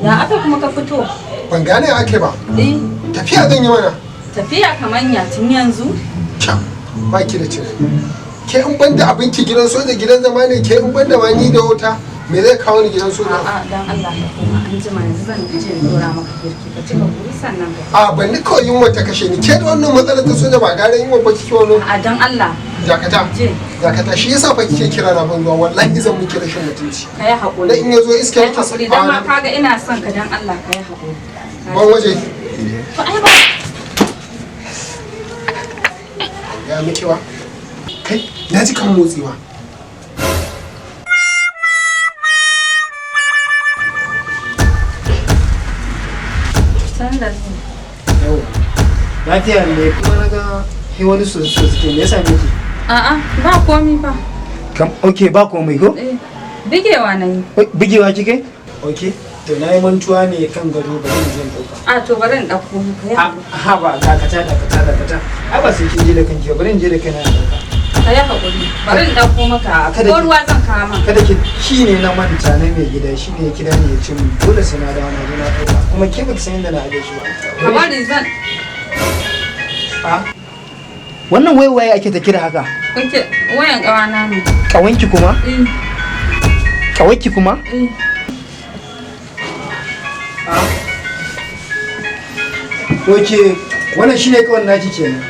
Ya aka kuma ka fito? Ban gane ake ba. Tafiya zan yi mana. Tafiya kamar ya tun yanzu? Ba ki da cire. Ke in banda abinci gidan soja gidan zama ne, ke in banda ma ni da wuta me zai kawo ni gidan soja? A'a dan Allah ka koma an jima yanzu zan je in dora maka girki ka cika kuri sannan ka. A ban ni kawai yunwa ta kashe ni. Ke da wannan matsalar ta soja ba gare yunwa ba kike wani. A dan Allah. Dakata. Dakata shi yasa fa kike kira na ban zuwa wallahi zan miki rashin mutunci. Kai hakuri. Dan in yazo iska yake hakuri dan ma kaga ina son ka dan Allah kai hakuri. Ban waje. To ai ba. Ya miki wa? Kai na ji kan motsewa. Sanda. Yau. Lafiya ne kuma naga kai wani sosai me yasa miki? A'a ba komai fa. Kam okay ba komai ko? Bigewa nayi. Bigewa kike? Okay. To na yi mantuwa ne kan gado ba zan dauka. A to bari in dauko kai. Ha ba dakata. Ai ba sai kin je da kanki bari in je da kaina in dauka. Kai hakuri. Bari in dauko maka. Ko ruwa zan kawo maka. Kada ki ne na manta na mai gida shi ne kira ne ya ce mun dole sai na dawo na je na dauka. Kuma ke baki san yadda na aje shi ba. Kamar zan. Wannan waye ake ta kira haka? Kake wayan kawana ne. Kawanki kuma? Kawanki kuma? Oke, wannan shine kawai naki kenan.